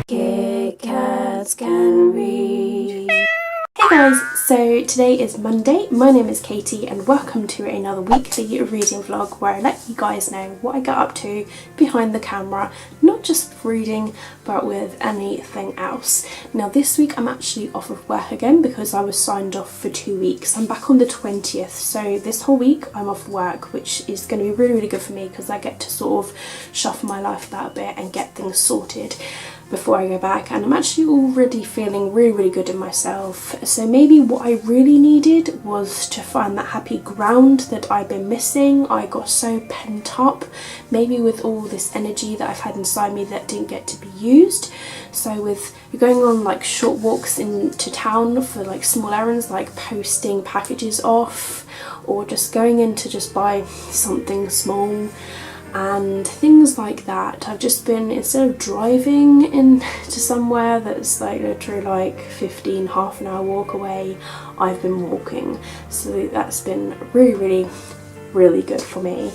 Kit Kats Can Read. Hey guys, so today is Monday. My name is Katie and welcome to another weekly reading vlog where I let you guys know what I get up to behind the camera, not just reading but with anything else. Now this week I'm actually off of work again because I was signed off for 2 weeks. I'm back on the 20th, so this whole week I'm off work, which is going to be really good for me because I get to sort of shuffle my life about a bit and get things sorted before I go back, and I'm actually already feeling really good in myself. So maybe what I really needed was to find that happy ground that I've been missing. I got so pent up, maybe with all this energy that I've had inside me that didn't get to be used. So with going on like short walks into town for like small errands like posting packages off, or just going in to just buy something small and things like that, I've just been, instead of driving into somewhere that's like literally like half an hour walk away, I've been walking. So that's been really good for me.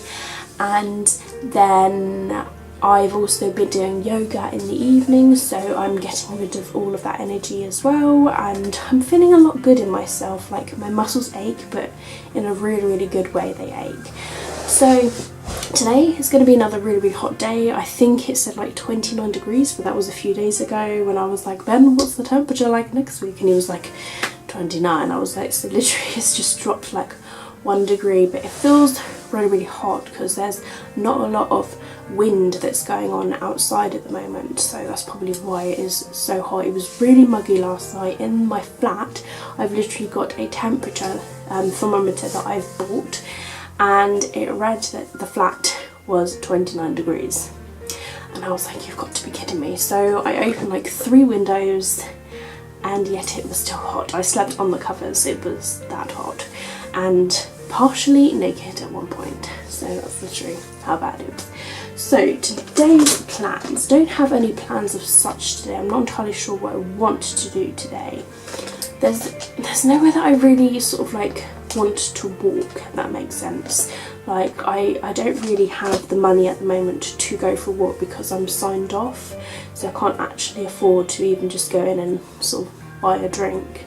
And then I've also been doing yoga in the evening, so I'm getting rid of all of that energy as well, and I'm feeling a lot good in myself. Like my muscles ache, but in a really good way they ache. So today is going to be another really hot day. I think it said like 29 degrees, but that was a few days ago when I was like, Ben, what's the temperature like next week? And he was like 29. I was like, so literally it's just dropped like 1 degree, but it feels really hot because there's not a lot of wind that's going on outside at the moment, so that's probably why it is so hot. It was really muggy last night in my flat. I've literally got a temperature thermometer that I've bought, and it read that the flat was 29 degrees. And I was like, you've got to be kidding me. So I opened like 3 windows and yet it was still hot. I slept on the covers, it was that hot. And partially naked at one point. So that's literally how bad it was. So today's plans. Don't have any plans of such today. I'm not entirely sure what I want to do today. There's nowhere that I really sort of like want to walk, if that makes sense. Like I don't really have the money at the moment to go for a walk because I'm signed off, so I can't actually afford to even just go in and sort of buy a drink.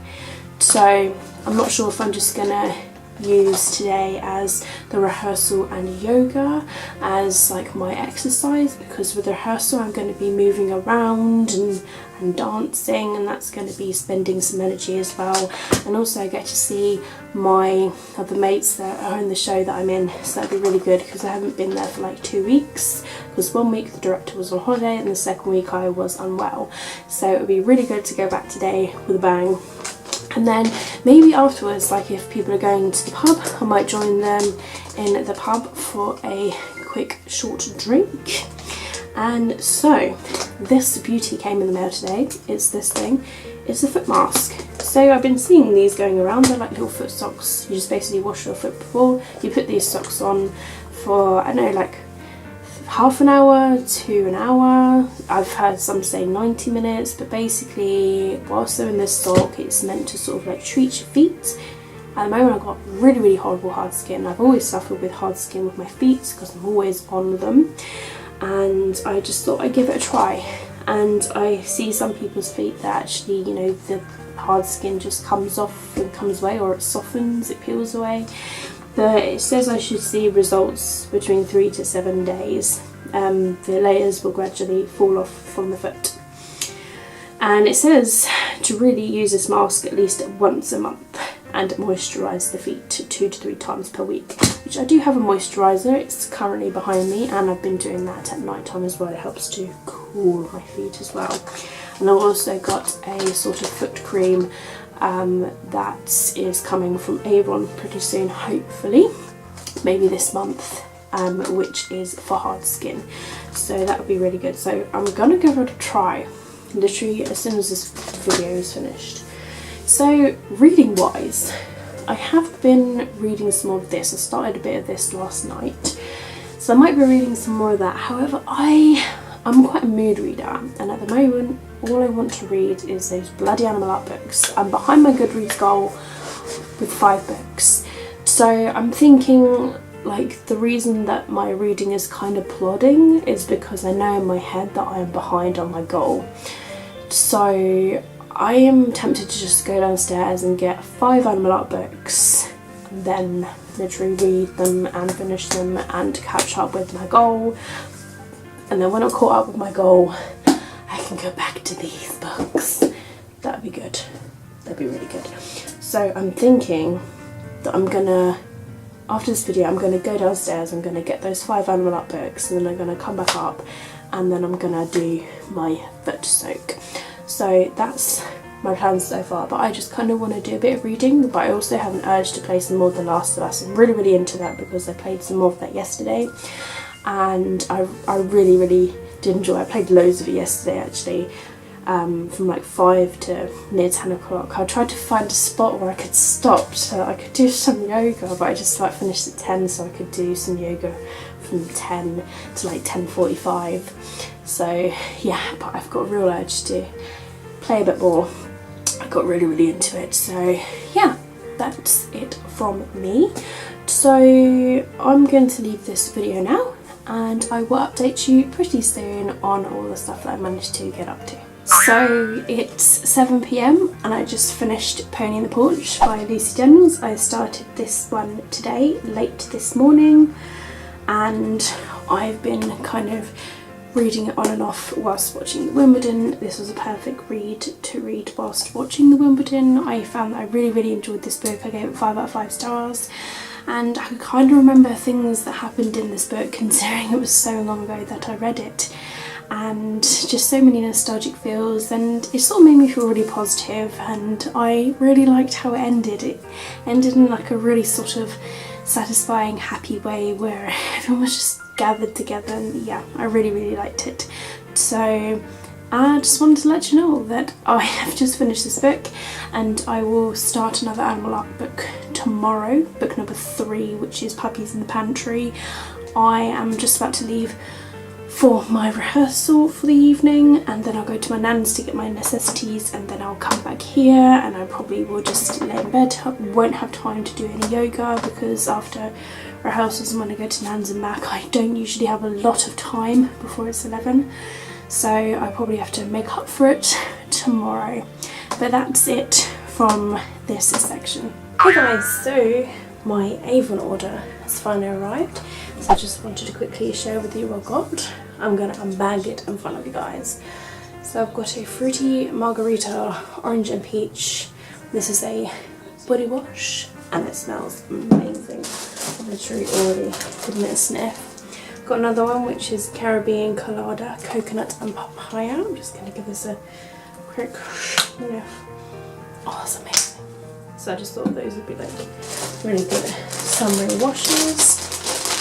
So I'm not sure if I'm just gonna use today as the rehearsal and yoga as like my exercise, because with the rehearsal I'm going to be moving around and dancing, and that's going to be spending some energy as well. And also I get to see my other mates that are in the show that I'm in, so that'd be really good because I haven't been there for like 2 weeks, because 1 week the director was on holiday and the second week I was unwell. So it would be really good to go back today with a bang. And then maybe afterwards, like if people are going to the pub, I might join them in the pub for a quick short drink. And so this beauty came in the mail today. It's this thing. It's a foot mask. So I've been seeing these going around. They're like little foot socks. You just basically wash your foot before. You put these socks on for, I don't know, like half an hour to an hour. I've heard some say 90 minutes, but basically whilst they're in this sock, it's meant to sort of like treat your feet. At the moment I've got really horrible hard skin. I've always suffered with hard skin with my feet because I'm always on them, and I just thought I'd give it a try. And I see some people's feet that actually, you know, the hard skin just comes off and comes away, or it softens, it peels away. But it says I should see results between 3 to 7 days. The layers will gradually fall off from the foot. And it says to really use this mask at least once a month and moisturise the feet 2 to 3 times per week. Which I do have a moisturiser, it's currently behind me, and I've been doing that at night time as well. It helps to cool my feet as well. And I've also got a sort of foot cream that is coming from Avon pretty soon, hopefully, maybe this month, which is for hard skin. So that would be really good. So I'm gonna give it a try literally as soon as this video is finished. So reading wise, I have been reading some more of this. I started a bit of this last night, so I might be reading some more of that. However, I'm quite a mood reader, and at the moment all I want to read is those bloody Animal Art books. I'm behind my Goodreads goal with 5 books, so I'm thinking like the reason that my reading is kind of plodding is because I know in my head that I am behind on my goal. So I am tempted to just go downstairs and get 5 animal art books and then literally read them and finish them and catch up with my goal. And then when I'm caught up with my goal, I can go back to these books. That'd be good. That'd be really good. So I'm thinking that I'm gonna, after this video, I'm gonna go downstairs, I'm gonna get those 5 animal art books, and then I'm gonna come back up and then I'm gonna do my foot soak. So that's my plans so far, but I just kind of want to do a bit of reading, but I also have an urge to play some more The Last of Us. I'm really into that because I played some more of that yesterday, and I really did enjoy it. I played loads of it yesterday actually, from like 5 to near 10 o'clock. I tried to find a spot where I could stop so that I could do some yoga, but I just like finished at 10 so I could do some yoga from 10 to like 10:45. So yeah, but I've got a real urge to play a bit more. I got really into it, so yeah, that's it from me. So I'm going to leave this video now, and I will update you pretty soon on all the stuff that I managed to get up to. So it's 7 PM and I just finished Pony in the Porch by Lucy Daniels. I started this one today, late this morning, and I've been kind of reading it on and off whilst watching the Wimbledon. This was a perfect read to read whilst watching the Wimbledon. I found that I really enjoyed this book. I gave it 5 out of 5 stars, and I could kind of remember things that happened in this book considering it was so long ago that I read it, and just so many nostalgic feels, and it sort of made me feel really positive, and I really liked how it ended. It ended in like a really sort of satisfying, happy way where everyone was just gathered together, and yeah, I really liked it. So I just wanted to let you know that I have just finished this book, and I will start another animal art book tomorrow, book number 3, which is Puppies in the Pantry. I am just about to leave for my rehearsal for the evening, and then I'll go to my nan's to get my necessities, and then I'll come back here and I probably will just lay in bed. I won't have time to do any yoga because after rehearsals and when I go to nan's and back, I don't usually have a lot of time before it's 11, so I probably have to make up for it tomorrow. But that's it from this section. Hey guys, so my Avon order has finally arrived, so I just wanted to quickly share with you what I got. I'm going to unbag it in front of you guys. So I've got a fruity margarita, orange and peach. This is a body wash and it smells amazing. I've literally already given it a sniff. Got another one which is Caribbean Colada, coconut and papaya. I'm just going to give this a quick sniff. Oh, that's amazing. So I just thought those would be like really good summery washes.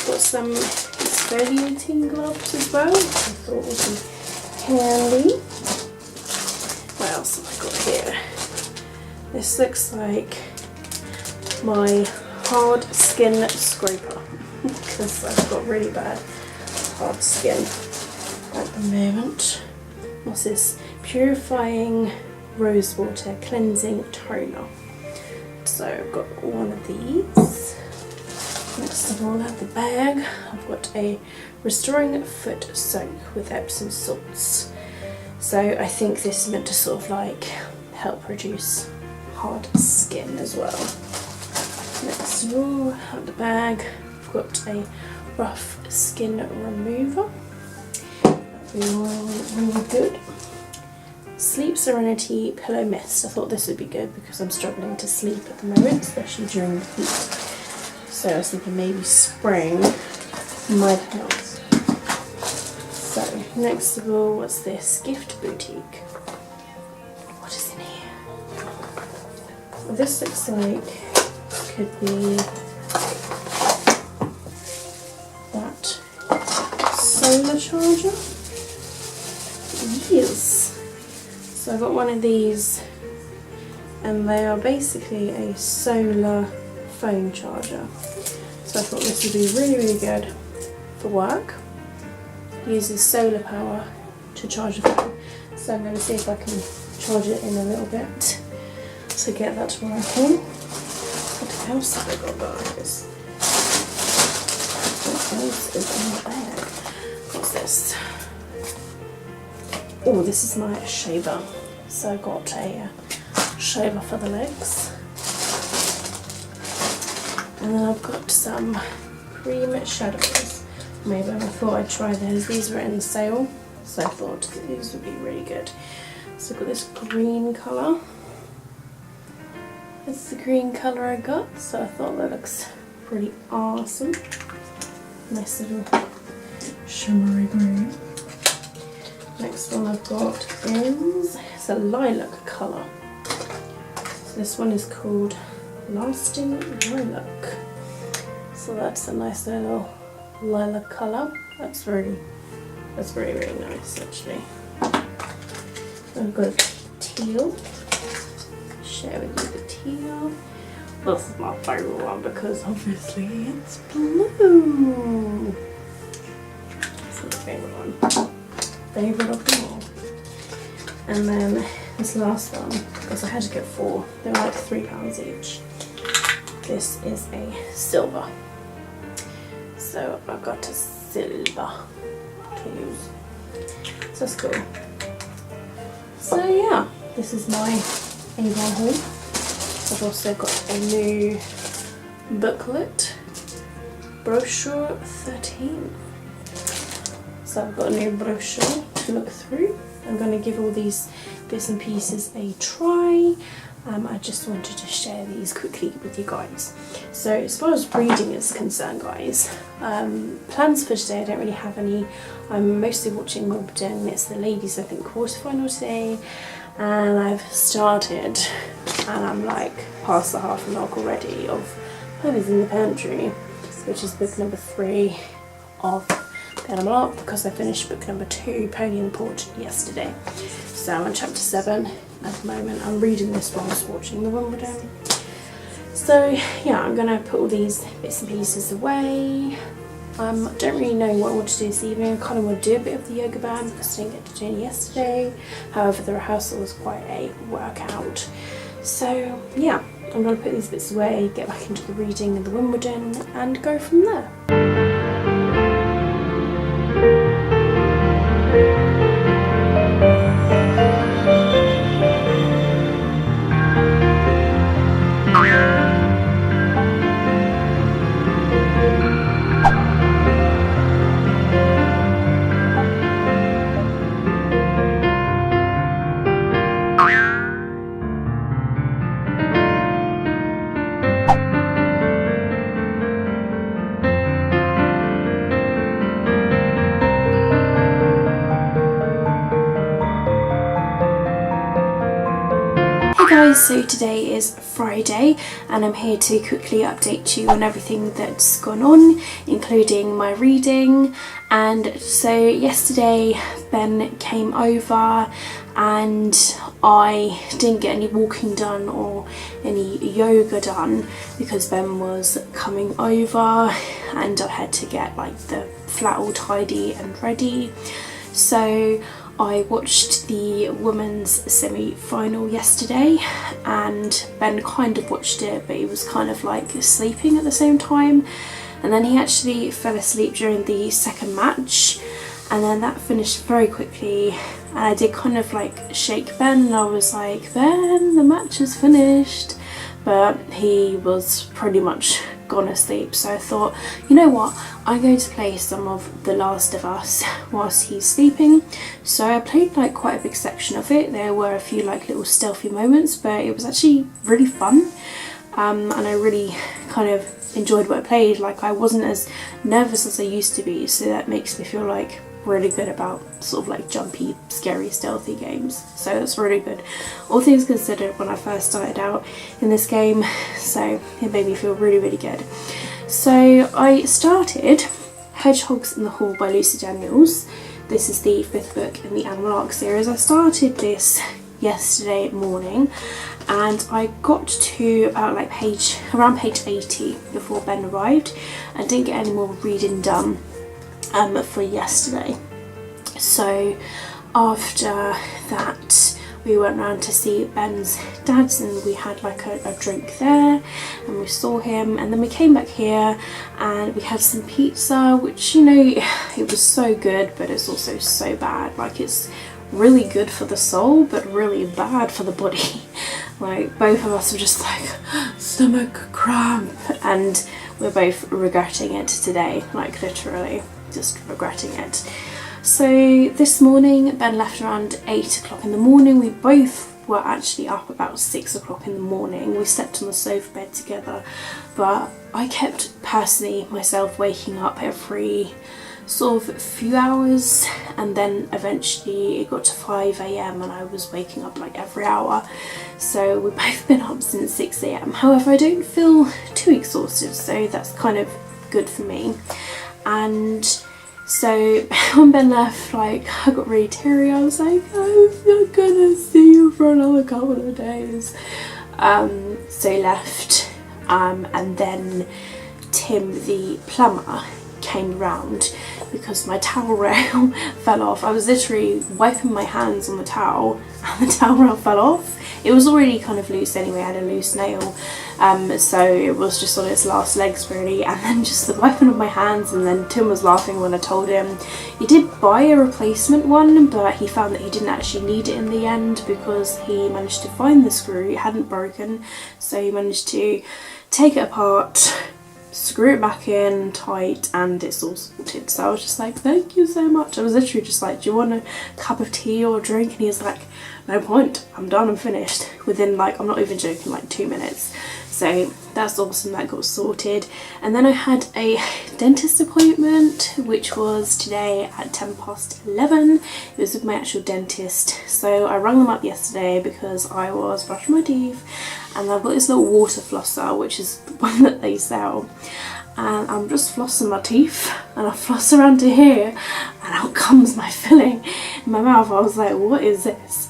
Got some exfoliating gloves as well, which I thought would be handy. What else have I got here? This looks like my hard skin scraper because I've got really bad hard skin at the moment. What's this? Purifying rose water cleansing toner. So I've got one of these. Next of all, I have the bag. I've got a restoring foot soak with Epsom salts. So I think this is meant to sort of like help reduce hard skin as well. Next of all, I have the bag. I've got a rough skin remover. That'll be really good. Sleep Serenity Pillow Mist. I thought this would be good because I'm struggling to sleep at the moment, especially during the heat. So I was thinking maybe spring might help. So next of all, what's this? Gift Boutique. What is in here? Well, this looks like could be that solar charger. Yes. So I got one of these, and they are basically a solar phone charger. So I thought this would be really good for work. It uses solar power to charge the phone. So I'm going to see if I can charge it in a little bit to get that working. What else have I got, guys? What else is in the bag? What's this? Oh, this is my shaver. So I got a shaver for the legs. And then I've got some cream shadows. Maybe I thought I'd try those. These were in sale, so I thought these would be really good. So I've got this green colour. This is the green colour I got, so I thought that looks pretty awesome. Nice little shimmery green. Next one I've got is it's a lilac colour. So this one is called Lasting Lilac. So that's a nice little lilac colour. That's really nice actually. I've got teal. Share with you the teal. This is my favourite one because obviously it's blue. This is my favourite one. Favourite of them all. And then this last one, because I had to get 4, they were like £3 each. This is a silver. So I've got a silver to use. So that's cool. So yeah, this is my Avon haul. I've also got a new booklet, brochure 13. So I've got a new brochure to look through. I'm going to give all these bits and pieces a try. I just wanted to share these quickly with you guys. So as far as reading is concerned, guys, plans for today, I don't really have any. I'm mostly watching Wimbledon. It's the ladies, I think, quarterfinal today. And I've started, and I'm like past the half mark already of Honey's in the Pantry, which is book number 3 of Animal Art, because I finished book number 2, Pony in the Porch, yesterday. So I'm on chapter 7 at the moment. I'm reading this whilst watching the Wimbledon. So yeah, I'm going to put all these bits and pieces away. I don't really know what I want to do this evening. I kind of want to do a bit of the yoga band because I didn't get to do it yesterday. However, the rehearsal was quite a workout. So yeah, I'm going to put these bits away, get back into the reading of the Wimbledon and go from there. Hey guys, so today is Friday and I'm here to quickly update you on everything that's gone on, including my reading. And so yesterday Ben came over and I didn't get any walking done or any yoga done because Ben was coming over and I had to get like the flat all tidy and ready. So I watched the women's semi-final yesterday and Ben kind of watched it, but he was kind of like sleeping at the same time, and then he actually fell asleep during the second match, and then that finished very quickly. And I did kind of like shake Ben and I was like, Ben, the match is finished, but he was pretty much gone asleep. So I thought, you know what, I'm going to play some of The Last of Us whilst he's sleeping. So I played like quite a big section of it. There were a few like little stealthy moments, but it was actually really fun, and I really kind of enjoyed what I played. Like I wasn't as nervous as I used to be, so that makes me feel like really good about sort of like jumpy, scary, stealthy games. So that's really good, all things considered, when I first started out in this game. So it made me feel really good. So I started Hedgehogs in the Hall by Lucy Daniels. This is the 5th book in the Animal Arc series. I started this yesterday morning and I got to around page 80 before Ben arrived and didn't get any more reading done for yesterday. So after that we went round to see Ben's dad's and we had like a drink there and we saw him, and then we came back here and we had some pizza, which, you know, it was so good, but it's also so bad. Like, it's really good for the soul but really bad for the body. Like, both of us were just like, stomach cramp, and we're both regretting it today, like literally just regretting it. So this morning Ben left around 8 o'clock in the morning. We both were actually up about 6 o'clock in the morning. We slept on the sofa bed together, but I kept personally myself waking up every sort of few hours, and then eventually it got to 5 a.m. and I was waking up like every hour. So we've both been up since 6 a.m. However, I don't feel too exhausted, so that's kind of good for me. And so when Ben left, like, I got really teary. I was like, I'm not gonna see you for another couple of days. So he left, and then Tim the plumber came round because my towel rail fell off. I was literally wiping my hands on the towel and the towel rail fell off. It was already kind of loose anyway, I had a loose nail, so it was just on its last legs really, and then just the wiping of my hands, and then Tim was laughing when I told him. He did buy a replacement one, but he found that he didn't actually need it in the end because he managed to find the screw. It hadn't broken, so he managed to take it apart, screw it back in tight, and it's all sorted. So I was just like, thank you so much. I was literally just like, do you want a cup of tea or a drink? And he was like, no point, I'm done, I'm finished, within, like, I'm not even joking, like 2 minutes. So that's awesome, that got sorted. And then I had a dentist appointment, which was today at 11:10. It was with my actual dentist. So I rang them up yesterday because I was brushing my teeth, and I've got this little water flosser, which is the one that they sell, and I'm just flossing my teeth, and I floss around to here and out comes my filling in my mouth. I was like, what is this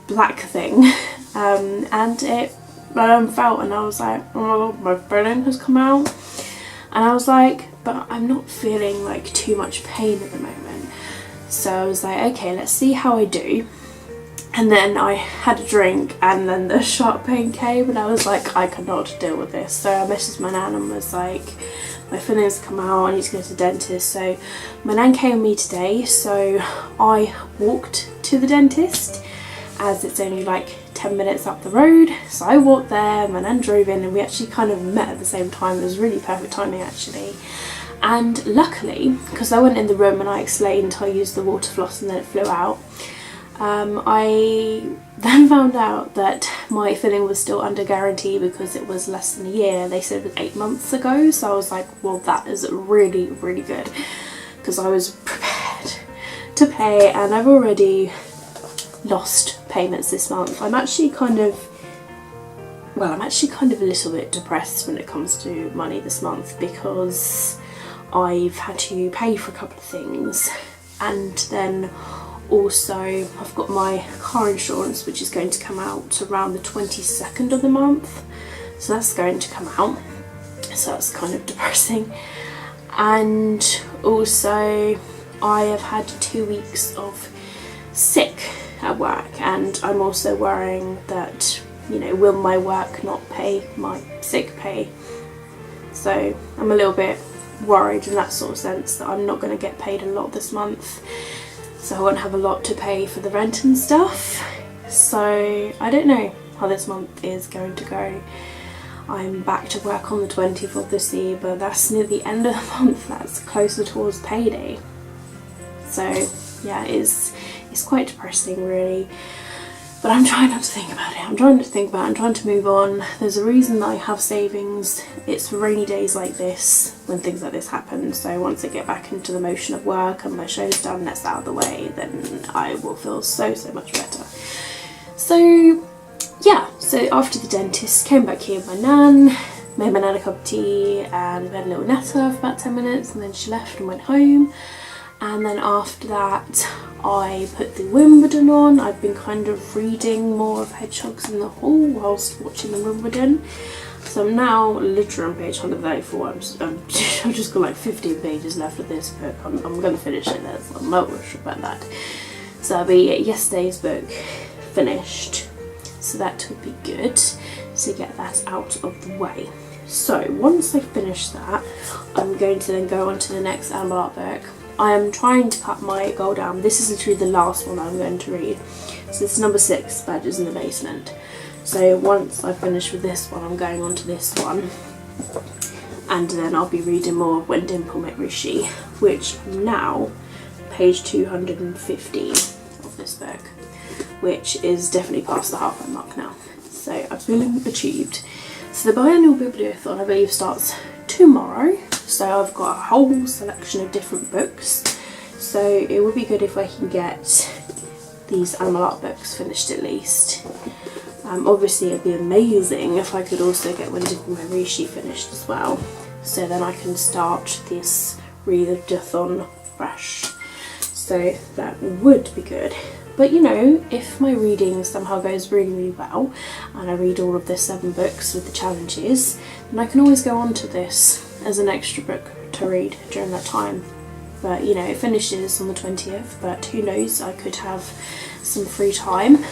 black thing? And it felt, and I was like, oh, my filling has come out, and I was like, but I'm not feeling like too much pain at the moment. So I was like, okay, let's see how I do. And then I had a drink, and then the sharp pain came, and I was like, I cannot deal with this. So I messaged my nan and was like, my fillings come out, I need to go to the dentist. So my nan came with me today, so I walked to the dentist, as it's only like 10 minutes up the road. So I walked there, my nan drove in, and we actually kind of met at the same time. It was really perfect timing actually. And luckily, because I went in the room and I explained I used the water floss and then it flew out, I then found out that my filling was still under guarantee because it was less than a year. They said it was 8 months ago, so I was like, well, that is really, really good, because I was prepared to pay, and I've already lost payments this month. I'm actually kind of a little bit depressed when it comes to money this month, because I've had to pay for a couple of things, and then also I've got my car insurance, which is going to come out around the 22nd of the month, so that's going to come out, so that's kind of depressing. And also I have had 2 weeks of sick at work, and I'm also worrying that, you know, will my work not pay my sick pay? So I'm a little bit worried in that sort of sense that I'm not going to get paid a lot this month, so I won't have a lot to pay for the rent and stuff. So I don't know how this month is going to go. I'm back to work on the 20th obviously, but that's near the end of the month, that's closer towards payday. So yeah, it's quite depressing really, but I'm trying not to think about it. I'm trying to move on. There's a reason that I have savings. It's for rainy days like this, when things like this happen. So once I get back into the motion of work and my show's done, that's out of the way, then I will feel so much better. So yeah, so after the dentist, came back here with my nan, made my nan a cup of tea, and we had a little natter for about 10 minutes, and then she left and went home. And then after that I put the Wimbledon on. I've been kind of reading more of Hedgehogs in the Hall whilst watching the Wimbledon. So I'm now literally on page 134. I've just got like 15 pages left of this book. I'm going to finish it, there's no rush about that. So that'll be yesterday's book finished, so that would be good to get that out of the way. So once I finish that, I'm going to then go on to the next Animal Art book. I am trying to cut my goal down. This is literally the last one I'm going to read. So this is number 6, Badgers in the Basement. So once I finish with this one, I'm going on to this one. And then I'll be reading more of When Dimple Met Rishi, which I'm now page 215 of this book, which is definitely past the halfway mark now. So I'm feeling achieved. So the biannual bibliothon, I believe, starts tomorrow. So I've got a whole selection of different books. So it would be good if I can get these Animal Art books finished at least. Obviously it'd be amazing if I could also get When Dimple Met Rishi finished as well. So then I can start this readathon fresh. So that would be good. But you know, if my reading somehow goes really, really well and I read all of the 7 books with the challenges, then I can always go on to this as an extra book to read during that time. But you know, it finishes on the 20th, but who knows, I could have some free time.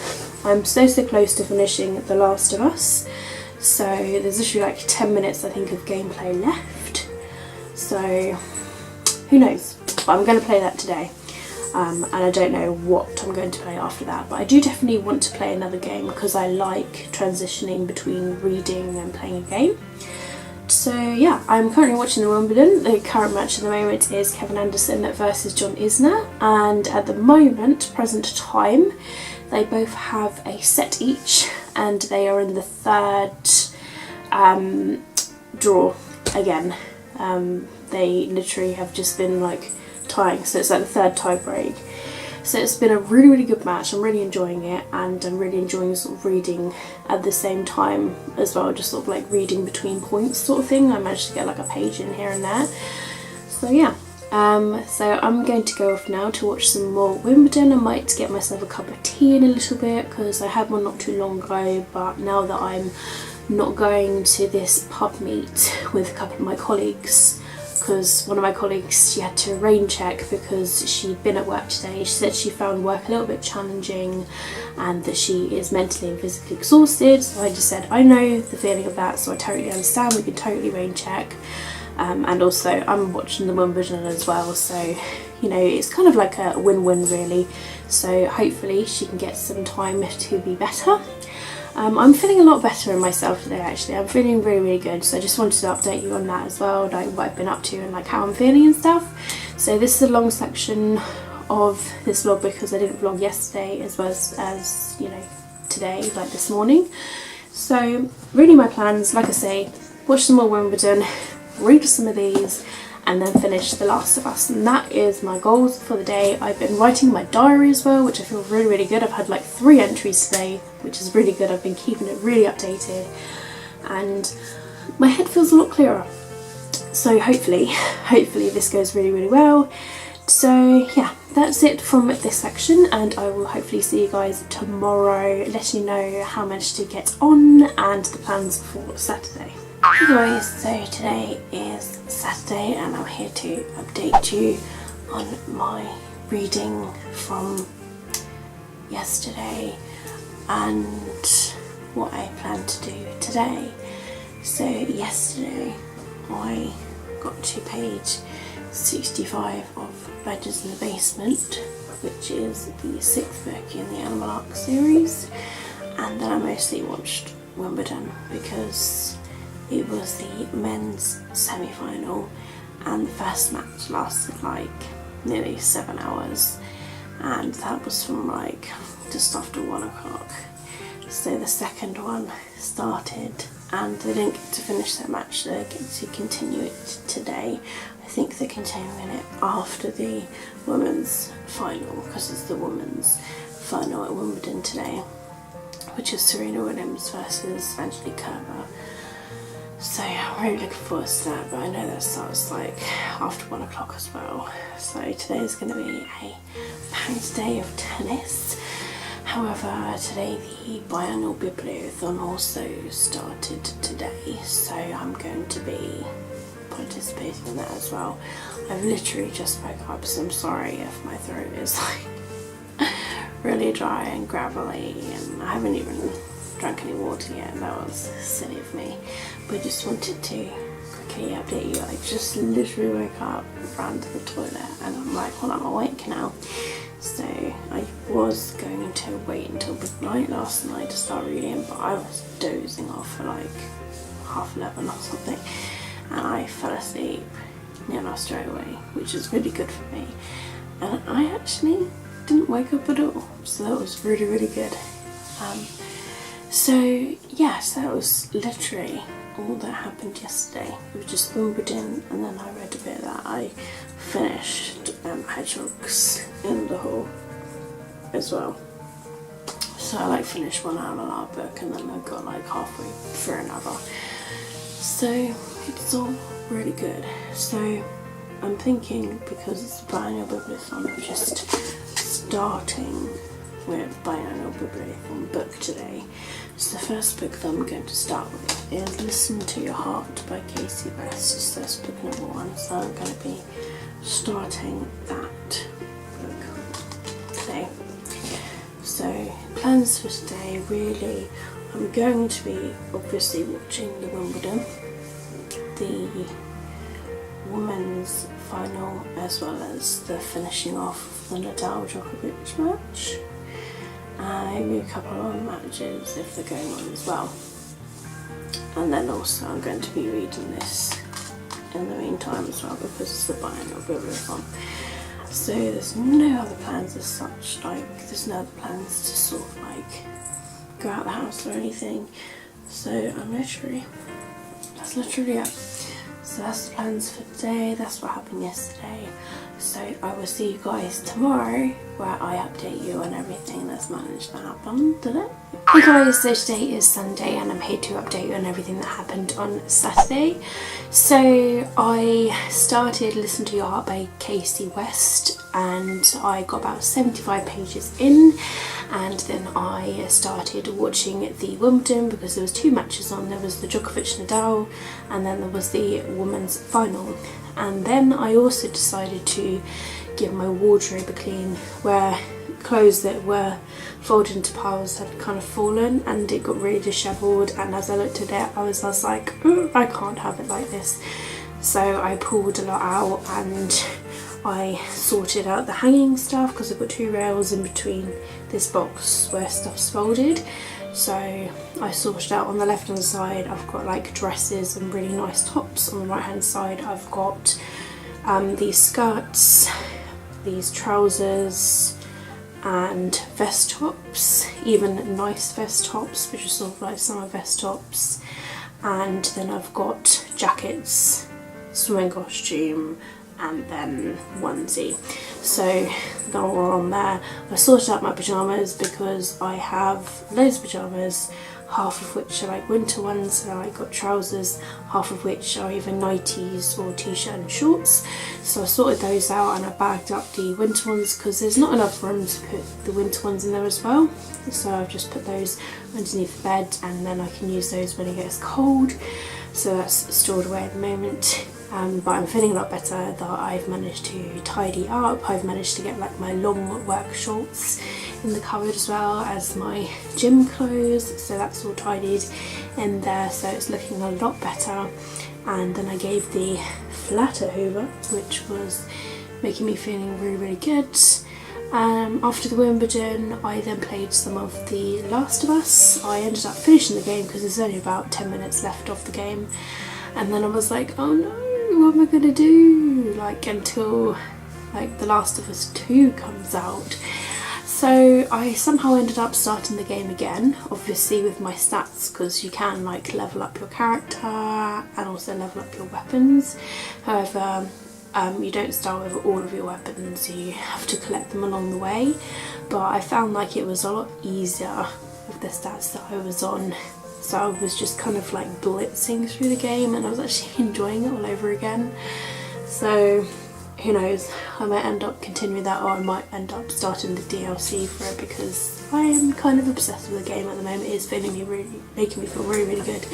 I'm so close to finishing The Last of Us, so there's literally like 10 minutes I think of gameplay left, so who knows, but I'm going to play that today. And I don't know what I'm going to play after that, but I do definitely want to play another game because I like transitioning between reading and playing a game. So yeah, I'm currently watching the Wimbledon. The current match at the moment is Kevin Anderson versus John Isner, and at the moment, present time, they both have a set each and they are in the 3rd draw again. They literally have just been like tying, so it's like the 3rd tie break. So it's been a really, really good match. I'm really enjoying it, and I'm really enjoying sort of reading at the same time as well, just sort of like reading between points sort of thing. I managed to get like a page in here and there. So yeah, so I'm going to go off now to watch some more Wimbledon. I might get myself a cup of tea in a little bit because I had one not too long ago, but now that I'm not going to this pub meet with a couple of my colleagues, because one of my colleagues, she had to rain check because she'd been at work today. She said she found work a little bit challenging and that she is mentally and physically exhausted. So I just said, I know the feeling of that, so I totally understand, we can totally rain check. And also I'm watching the Wimbledon as well, so you know, it's kind of like a win-win really. So hopefully she can get some time to be better. I'm feeling a lot better in myself today actually. I'm feeling really, really good, so I just wanted to update you on that as well, like what I've been up to and like how I'm feeling and stuff. So this is a long section of this vlog because I didn't vlog yesterday as well as you know, today, like this morning. So really my plans, like I say, watch some more Wimbledon, read some of these, and then finish The Last of Us, and that is my goals for the day. I've been writing my diary as well, which I feel really, really good. I've had like 3 entries today, which is really good. I've been keeping it really updated and my head feels a lot clearer. So hopefully this goes really, really well. So yeah, that's it from this section, and I will hopefully see you guys tomorrow, letting you know how I managed to get on and the plans for Saturday. Hey guys, so today is Saturday and I'm here to update you on my reading from yesterday and what I plan to do today. So yesterday I got to page 65 of Badgers in the Basement, which is the 6th book in the Animal Art series, and then I mostly watched Wimbledon because it was the men's semi-final and the first match lasted like nearly 7 hours, and that was from like just after 1 o'clock. So the second one started and they didn't get to finish their match, they get to continue it today. I think they're continuing it after the women's final because it's the women's final at Wimbledon today, which is Serena Williams versus Angelique Kerber. So I'm really looking forward to that, but I know that starts like after 1 o'clock as well. So today is going to be a packed day of tennis. However, today the biannual bibliothon also started today, so I'm going to be participating in that as well. I've literally just woke up, so I'm sorry if my throat is like really dry and gravelly, and I haven't even drank any water yet. That was silly of me, but I just wanted to quickly update you. I just literally woke up, ran to the toilet, and I'm like, well, I'm awake now. So I was going to wait until midnight last night to start reading, but I was dozing off for like 11:30 or something, and I fell asleep straight away, which is really good for me. And I actually didn't wake up at all, so that was really, really good. So yes, that was literally all that happened yesterday. It was just Wimbledon, and then I read a bit that I finished Hedgehogs in the Hall as well. So I like finished one R&R book, and then I got like halfway through another. So it's all really good. So I'm thinking, because it's a biannual bibliothon, I'm just starting with biannual bibliothon book today. So the first book that I'm going to start with is Listen to Your Heart by Casey West. That's book number 1. So I'm going to be starting that book today. So plans for today, really, I'm going to be obviously watching the Wimbledon, the women's final, as well as the finishing off of the Nadal Djokovic match. Maybe a couple of other matches if they're going on as well. And then also I'm going to be reading this in the meantime as well, because it's the biannual bibliothon. So there's no other plans as such, like there's no other plans to sort of like go out the house or anything. So that's literally it. So that's the plans for today, that's what happened yesterday. So I will see you guys tomorrow, where I update you on everything that's managed to happen today. Hey guys, so today is Sunday, and I'm here to update you on everything that happened on Saturday. So I started Listen to Your Heart by Casey West, and I got about 75 pages in, and then I started watching the Wimbledon, because there was 2 matches on. There was the Djokovic Nadal, and then there was the women's final. And then I also decided to give my wardrobe a clean, where clothes that were folded into piles had kind of fallen and it got really dishevelled, and as I looked at it I was like, I can't have it like this. So I pulled a lot out, and I sorted out the hanging stuff, because I've got 2 rails in between this box where stuff's folded. So I sorted out on the left hand side, I've got like dresses and really nice tops. On the right hand side I've got these skirts, these trousers and vest tops, even nice vest tops, which are sort of like summer vest tops. And then I've got jackets, swimming costume, and then onesie. So they're all on there. I sorted out my pyjamas, because I have loads of pyjamas, half of which are like winter ones, so I got trousers, half of which are either nighties or t-shirt and shorts. So I sorted those out, and I bagged up the winter ones, because there's not enough room to put the winter ones in there as well. So I've just put those underneath the bed, and then I can use those when it gets cold. So that's stored away at the moment. But I'm feeling a lot better that I've managed to tidy up. I've managed to get like my long work shorts in the cupboard, as well as my gym clothes, so that's all tidied in there, so it's looking a lot better. And then I gave the flatter hoover, which was making me feeling really, really good. After the Wimbledon I then played some of The Last of Us. I ended up finishing the game because there's only about 10 minutes left of the game, and then I was like, oh no, what am I gonna do, like until like The Last of Us 2 comes out. So I somehow ended up starting the game again, obviously with my stats, because you can like level up your character and also level up your weapons. However, you don't start with all of your weapons, you have to collect them along the way. But I found like it was a lot easier with the stats that I was on. So I was just kind of like blitzing through the game, and I was actually enjoying it all over again. So who knows, I might end up continuing that, or I might end up starting the DLC for it, because I am kind of obsessed with the game at the moment. It is making me feel really, really good.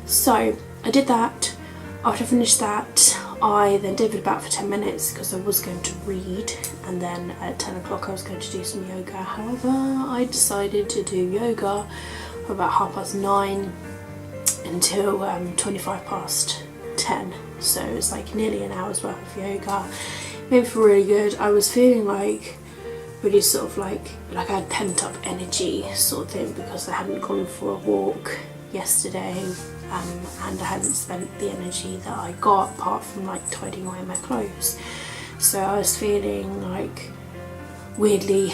So I did that. After I finished that, I then did it about for 10 minutes because I was going to read, and then at 10 o'clock I was going to do some yoga. However, I decided to do yoga for about 9:30 until 10:25. So it's like nearly an hour's worth of yoga. It made me feel really good. I was feeling like really sort of like I had pent up energy sort of thing because I hadn't gone for a walk yesterday, and I hadn't spent the energy that I got apart from like tidying away my clothes. So I was feeling like weirdly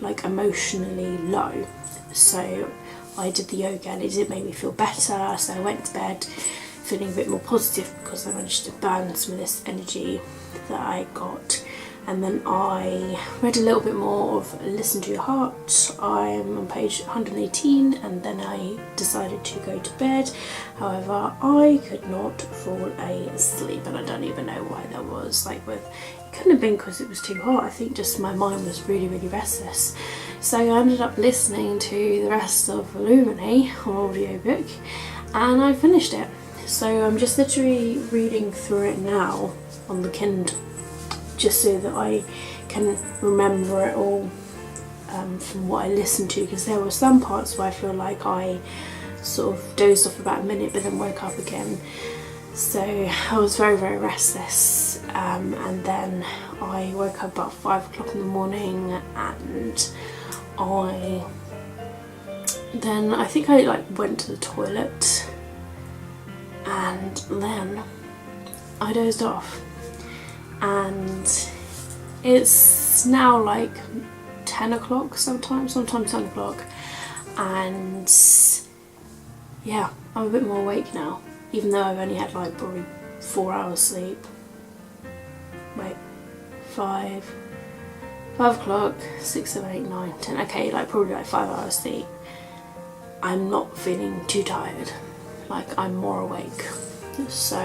like emotionally low. So I did the yoga and it did make me feel better. So I went to bed feeling a bit more positive because I managed to burn some of this energy that I got. And then I read a little bit more of Listen to Your Heart. I'm on page 118, and then I decided to go to bed. However, I could not fall asleep, and I don't even know why that was. It couldn't have been because it was too hot. I think just my mind was really, really restless. So I ended up listening to the rest of Illumine on audiobook, and I finished it. So I'm just literally reading through it now on the Kindle, just so that I can remember it all from what I listened to, because there were some parts where I feel like I sort of dozed off for about a minute but then woke up again. So I was very, very restless, and then I woke up about 5 o'clock in the morning, and I think I went to the toilet, and then I dozed off. And it's now like 10 o'clock sometimes 10 o'clock, and yeah, I'm a bit more awake now, even though I've only had probably 4 hours sleep. Wait, 5 o'clock, 6, 7, 8, 9, 10, okay, probably 5 hours sleep. I'm not feeling too tired, I'm more awake. So,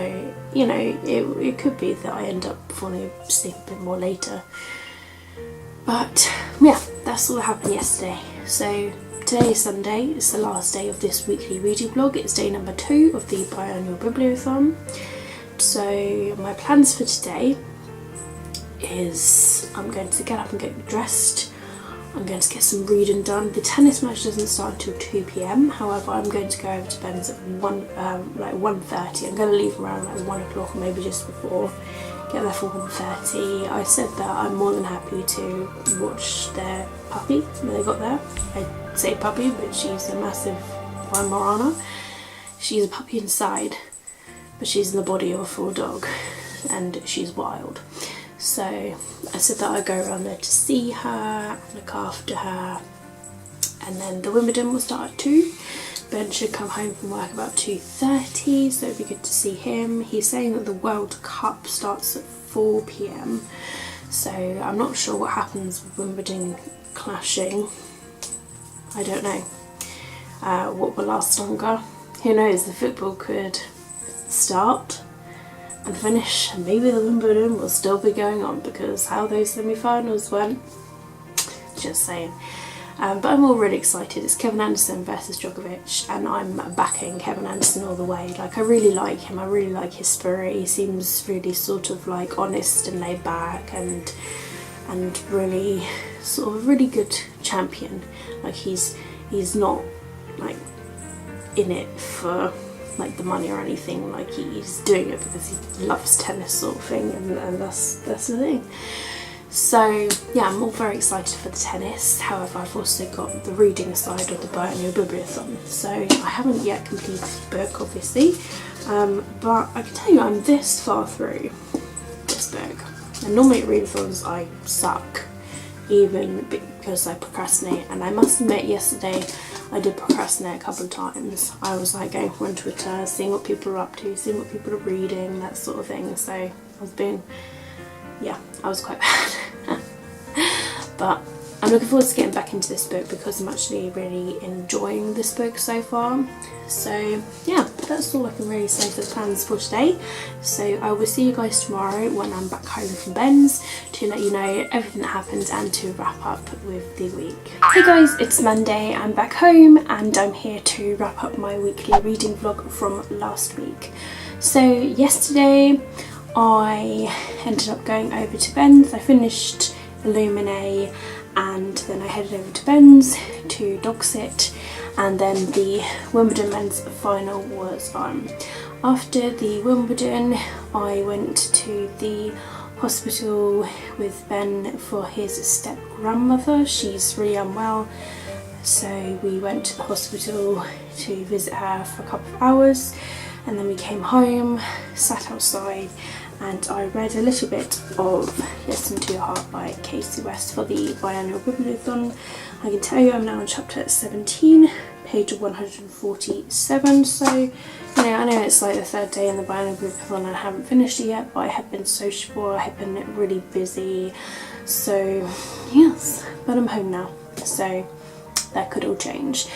it could be that I end up falling asleep a bit more later. But yeah, that's all that happened yesterday. So today is Sunday, it's the last day of this weekly reading vlog. It's day number 2 of the biannual bibliothon. So my plans for today is I'm going to get up and get dressed. I'm going to get some reading done. The tennis match doesn't start until 2 PM. However, I'm going to go over to Ben's at 1:30. I'm going to leave around 1 o'clock or maybe just before. Get there for 1:30. I said that I'm more than happy to watch their puppy that they got there. I say puppy, but she's a massive Weimaraner. She's a puppy inside, but she's in the body of a full dog, and she's wild. So I said that I'd go around there to see her, look after her, and then the Wimbledon will start at 2. Ben should come home from work about 2:30, so it'd be good to see him. He's saying that the World Cup starts at 4 PM, so I'm not sure what happens with Wimbledon clashing. I don't know what will last longer. Who knows, the football could start and finish, and maybe the Wimbledon will still be going on, because how those semi-finals went, just saying. But I'm all really excited. It's Kevin Anderson versus Djokovic, and I'm backing Kevin Anderson all the way. I really like him, I really like his spirit. He seems really sort of honest and laid back, and really sort of a really good champion. He's not in it for the money or anything. He's doing it because he loves tennis sort of thing, and that's the thing. So yeah, I'm all very excited for the tennis. However, I've also got the reading side of the biannual bibliothon, so I haven't yet completed the book obviously, but I can tell you I'm this far through this book, and normally at readathons I suck, even because I procrastinate. And I must admit, yesterday I did procrastinate a couple of times. I was going on Twitter, seeing what people are up to, seeing what people are reading, that sort of thing. So I was quite bad. But I'm looking forward to getting back into this book because I'm actually really enjoying this book so far. So yeah, that's all I can really say for the plans for today. So I will see you guys tomorrow when I'm back home from Ben's to let you know everything that happened and to wrap up with the week. Hey guys, it's Monday, I'm back home and I'm here to wrap up my weekly reading vlog from last week. So yesterday I ended up going over to Ben's. I finished Illuminae and then I headed over to Ben's to dog sit, and then the Wimbledon men's final was on. After the Wimbledon I went to the hospital with Ben for his step grandmother. She's really unwell, so we went to the hospital to visit her for a couple of hours, and then we came home, sat outside, and I read a little bit of Listen to Your Heart by Casey West for the biannual Bibliothon. I can tell you I'm now on chapter 17, page 147, so you know, I know it's like the third day in the biannual Bibliothon and I haven't finished it yet, but I have been sociable, I have been really busy, so yes, but I'm home now, so that could all change.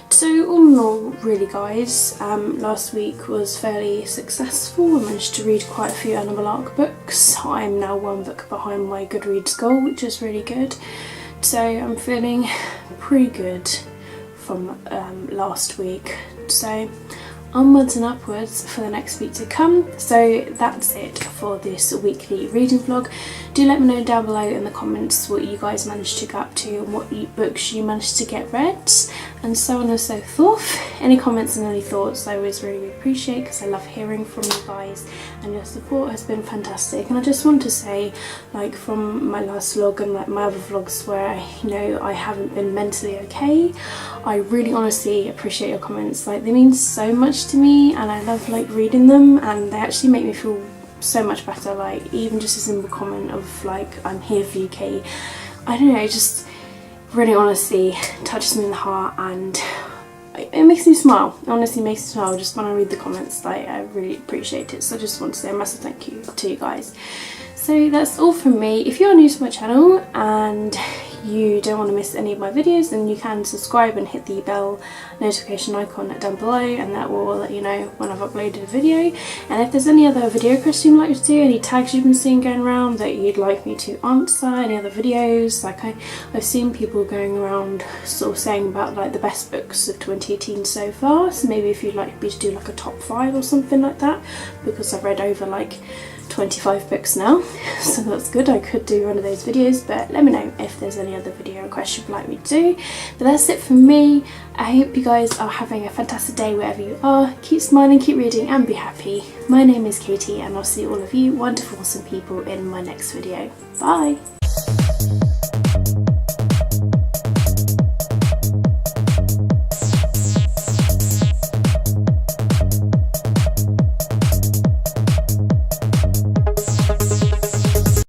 So all in all, really guys, last week was fairly successful. I managed to read quite a few Animal Arc books. I'm now one book behind my Goodreads goal, which is really good. So I'm feeling pretty good from last week. So onwards and upwards for the next week to come. So that's it for this weekly reading vlog. Do let me know down below in the comments what you guys managed to get up to and what books you managed to get read, and so on and so forth. Any comments and any thoughts I always really appreciate, because I love hearing from you guys and your support has been fantastic. And I just want to say, like, from my last vlog and like my other vlogs where, you know, I haven't been mentally okay, I really honestly appreciate your comments. Like, they mean so much to me and I love like reading them, and they actually make me feel so much better. Like, even just a simple comment of like, I'm here for you, Kate, I don't know, it just really honestly touches me in the heart, and it makes me smile. It honestly makes me smile just when I read the comments. Like, I really appreciate it, so I just want to say a massive thank you to you guys. So that's all from me. If you're new to my channel and you don't want to miss any of my videos, then you can subscribe and hit the bell notification icon down below, and that will let you know when I've uploaded a video. And if there's any other video requests you'd like to do, any tags you've been seeing going around that you'd like me to answer, any other videos, like I've seen people going around sort of saying about like the best books of 2018 so far, so maybe if you'd like me to do like a top 5 or something like that, because I've read over like 25 books now, so that's good. I could do one of those videos, but let me know if there's any other video requests you'd like me to do. But that's it from me. I hope you guys are having a fantastic day wherever you are. Keep smiling, keep reading, and be happy. My name is Katie, and I'll see all of you wonderful, awesome people in my next video. Bye!